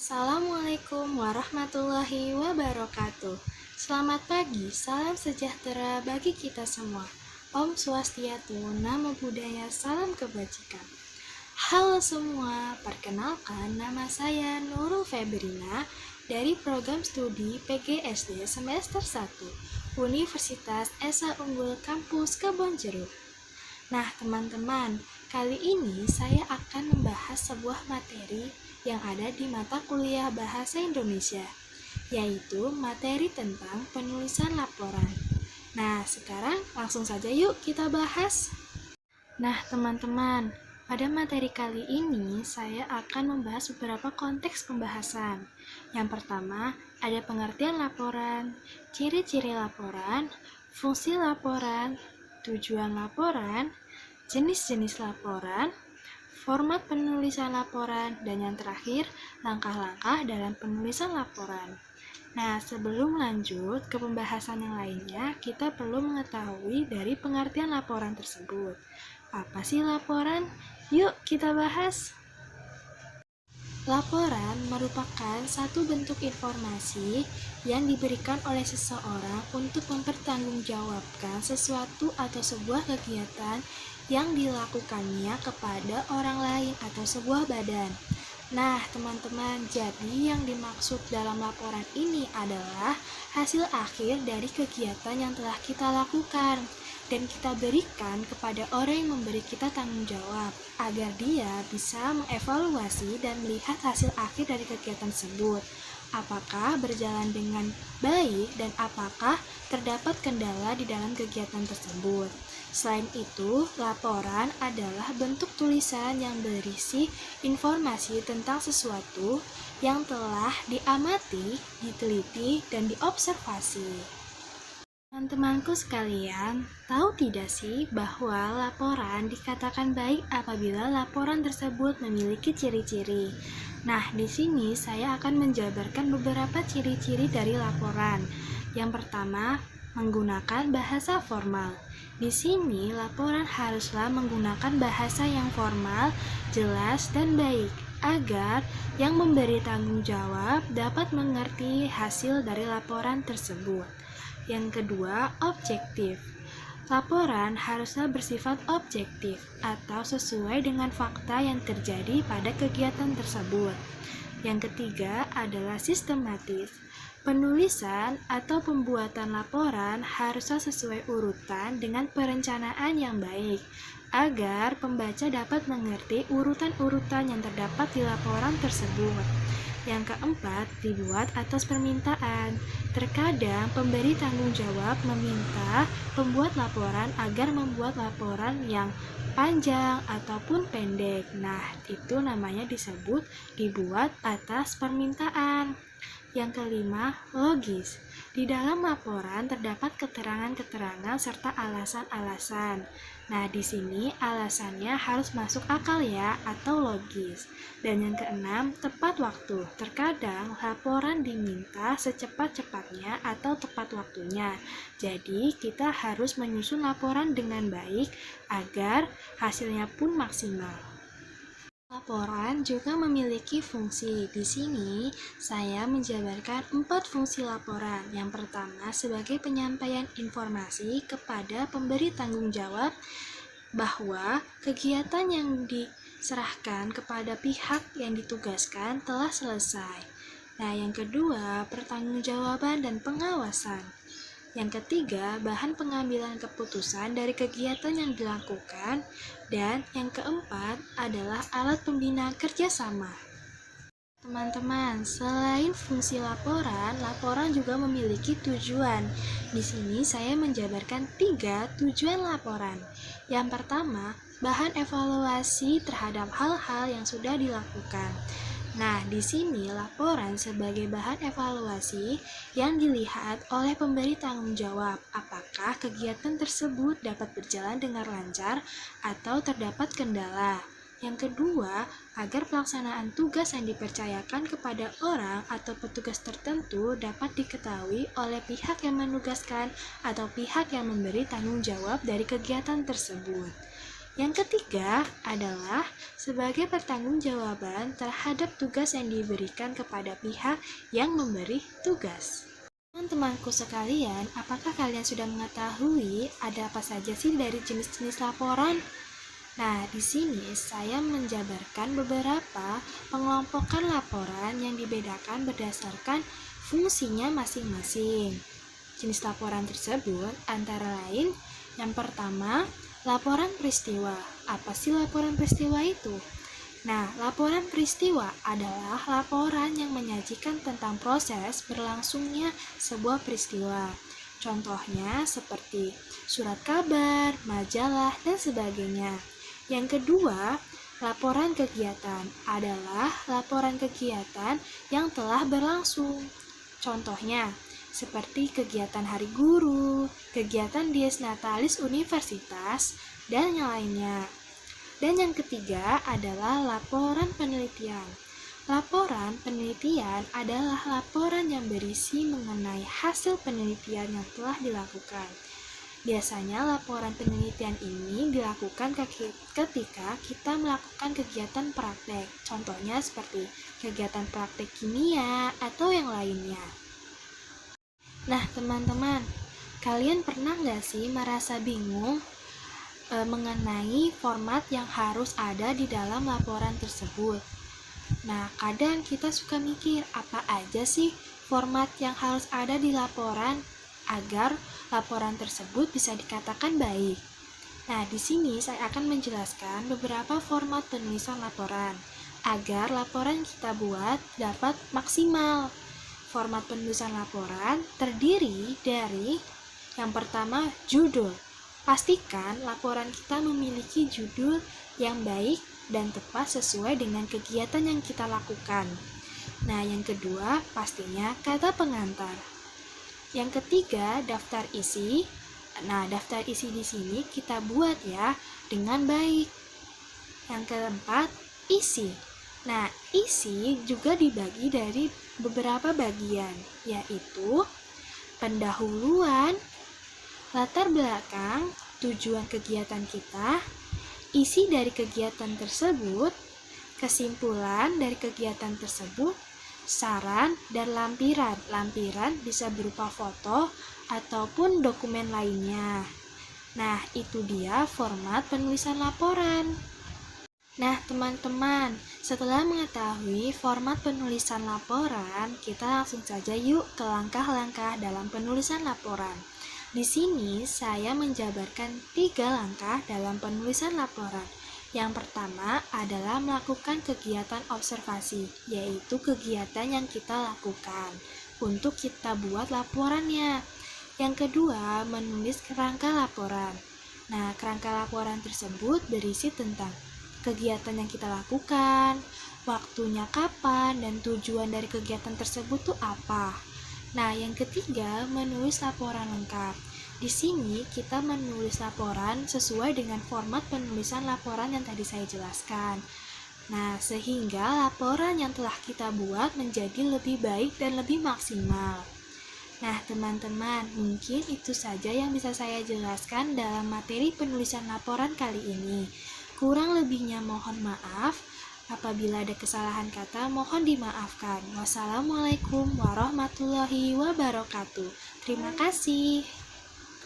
Assalamualaikum warahmatullahi wabarakatuh. Selamat pagi, salam sejahtera bagi kita semua. Om Swastiastu, Namo Buddhaya, salam kebajikan. Halo semua, perkenalkan nama saya Nurul Febrina dari program studi PGSD semester 1 Universitas Esa Unggul Kampus Kebonjeruk. Nah, teman-teman, kali ini saya akan membahas sebuah materi yang ada di mata kuliah Bahasa Indonesia, yaitu materi tentang penulisan laporan. Nah, sekarang langsung saja yuk kita bahas. Nah, teman-teman, pada materi kali ini saya akan membahas beberapa konteks pembahasan. Yang pertama, ada pengertian laporan, ciri-ciri laporan, fungsi laporan, tujuan laporan, jenis-jenis laporan, format penulisan laporan, dan yang terakhir, langkah-langkah dalam penulisan laporan. Nah, sebelum lanjut ke pembahasan yang lainnya, kita perlu mengetahui dari pengertian laporan tersebut. Apa sih laporan? Yuk kita bahas. Laporan merupakan satu bentuk informasi yang diberikan oleh seseorang untuk mempertanggungjawabkan sesuatu atau sebuah kegiatan yang dilakukannya kepada orang lain atau sebuah badan. Nah, teman-teman, jadi yang dimaksud dalam laporan ini adalah hasil akhir dari kegiatan yang telah kita lakukan dan kita berikan kepada orang yang memberi kita tanggung jawab agar dia bisa mengevaluasi dan melihat hasil akhir dari kegiatan tersebut. Apakah berjalan dengan baik dan apakah terdapat kendala di dalam kegiatan tersebut. Selain itu, laporan adalah bentuk tulisan yang berisi informasi tentang sesuatu yang telah diamati, diteliti, dan diobservasi. Teman-temanku sekalian, tahu tidak sih bahwa laporan dikatakan baik apabila laporan tersebut memiliki ciri-ciri? Nah, di sini saya akan menjabarkan beberapa ciri-ciri dari laporan. Yang pertama, menggunakan bahasa formal. Di sini, laporan haruslah menggunakan bahasa yang formal, jelas, dan baik, agar yang memberi tanggung jawab dapat mengerti hasil dari laporan tersebut. Yang kedua, objektif. Laporan haruslah bersifat objektif atau sesuai dengan fakta yang terjadi pada kegiatan tersebut. Yang ketiga adalah sistematis. Penulisan atau pembuatan laporan haruslah sesuai urutan dengan perencanaan yang baik, agar pembaca dapat mengerti urutan-urutan yang terdapat di laporan tersebut. Yang keempat, dibuat atas permintaan. Terkadang pemberi tanggung jawab meminta pembuat laporan agar membuat laporan yang panjang ataupun pendek. Nah, itu namanya disebut dibuat atas permintaan. Yang kelima, logis. Di dalam laporan terdapat keterangan-keterangan serta alasan-alasan. Nah, di sini alasannya harus masuk akal ya, atau logis. Dan yang keenam, tepat waktu. Terkadang laporan diminta secepat-cepatnya atau tepat waktunya. Jadi, kita harus menyusun laporan dengan baik agar hasilnya pun maksimal. Laporan juga memiliki fungsi. Di sini, saya menjabarkan 4 fungsi laporan. Yang pertama, sebagai penyampaian informasi kepada pemberi tanggung jawab bahwa kegiatan yang diserahkan kepada pihak yang ditugaskan telah selesai. Nah, yang kedua, pertanggungjawaban dan pengawasan. Yang ketiga, bahan pengambilan keputusan dari kegiatan yang dilakukan. Dan yang keempat adalah alat pembina kerjasama. Teman-teman, selain fungsi laporan, laporan juga memiliki tujuan. Di sini saya menjabarkan 3 tujuan laporan. Yang pertama, bahan evaluasi terhadap hal-hal yang sudah dilakukan. Nah, di sini laporan sebagai bahan evaluasi yang dilihat oleh pemberi tanggung jawab apakah kegiatan tersebut dapat berjalan dengan lancar atau terdapat kendala. Yang kedua, agar pelaksanaan tugas yang dipercayakan kepada orang atau petugas tertentu dapat diketahui oleh pihak yang menugaskan atau pihak yang memberi tanggung jawab dari kegiatan tersebut. Yang ketiga adalah sebagai pertanggungjawaban terhadap tugas yang diberikan kepada pihak yang memberi tugas. Teman-temanku sekalian, apakah kalian sudah mengetahui ada apa saja sih dari jenis-jenis laporan? Nah, di sini saya menjabarkan beberapa pengelompokan laporan yang dibedakan berdasarkan fungsinya masing-masing. Jenis laporan tersebut antara lain, yang pertama, laporan peristiwa. Apa sih laporan peristiwa itu? Nah, laporan peristiwa adalah laporan yang menyajikan tentang proses berlangsungnya sebuah peristiwa. Contohnya seperti surat kabar, majalah, dan sebagainya. Yang kedua, laporan kegiatan adalah laporan kegiatan yang telah berlangsung. Contohnya, seperti kegiatan hari guru, kegiatan dies natalis universitas, dan yang lainnya. Dan yang ketiga adalah laporan penelitian. Laporan penelitian adalah laporan yang berisi mengenai hasil penelitian yang telah dilakukan. Biasanya laporan penelitian ini dilakukan ketika kita melakukan kegiatan praktek. Contohnya seperti kegiatan praktek kimia atau yang lainnya. Nah, teman-teman, kalian pernah nggak sih merasa bingung mengenai format yang harus ada di dalam laporan tersebut? Nah, kadang kita suka mikir apa aja sih format yang harus ada di laporan agar laporan tersebut bisa dikatakan baik. Nah, di sini saya akan menjelaskan beberapa format penulisan laporan agar laporan kita buat dapat maksimal. Format penulisan laporan terdiri dari yang pertama, judul. Pastikan laporan kita memiliki judul yang baik dan tepat sesuai dengan kegiatan yang kita lakukan. Nah, yang kedua, pastinya kata pengantar. Yang ketiga, daftar isi. Nah, daftar isi di sini kita buat ya dengan baik. Yang keempat, isi. Nah, isi juga dibagi dari beberapa bagian, yaitu pendahuluan, latar belakang, tujuan kegiatan kita, isi dari kegiatan tersebut, kesimpulan dari kegiatan tersebut, saran, dan lampiran. Lampiran bisa berupa foto ataupun dokumen lainnya. Nah, itu dia format penulisan laporan. Nah, teman-teman, setelah mengetahui format penulisan laporan, kita langsung saja yuk ke langkah-langkah dalam penulisan laporan. Di sini saya menjabarkan 3 langkah dalam penulisan laporan. Yang pertama adalah melakukan kegiatan observasi, yaitu kegiatan yang kita lakukan untuk kita buat laporannya. Yang kedua, menulis kerangka laporan. Nah, kerangka laporan tersebut berisi tentang kegiatan yang kita lakukan, waktunya kapan, dan tujuan dari kegiatan tersebut tuh apa. Nah, yang ketiga, menulis laporan lengkap. Di sini kita menulis laporan sesuai dengan format penulisan laporan yang tadi saya jelaskan. Nah, sehingga laporan yang telah kita buat menjadi lebih baik dan lebih maksimal. Nah, teman-teman, mungkin itu saja yang bisa saya jelaskan dalam materi penulisan laporan kali ini. Kurang lebihnya mohon maaf. Apabila ada kesalahan kata, mohon dimaafkan. Wassalamualaikum warahmatullahi wabarakatuh. Terima kasih.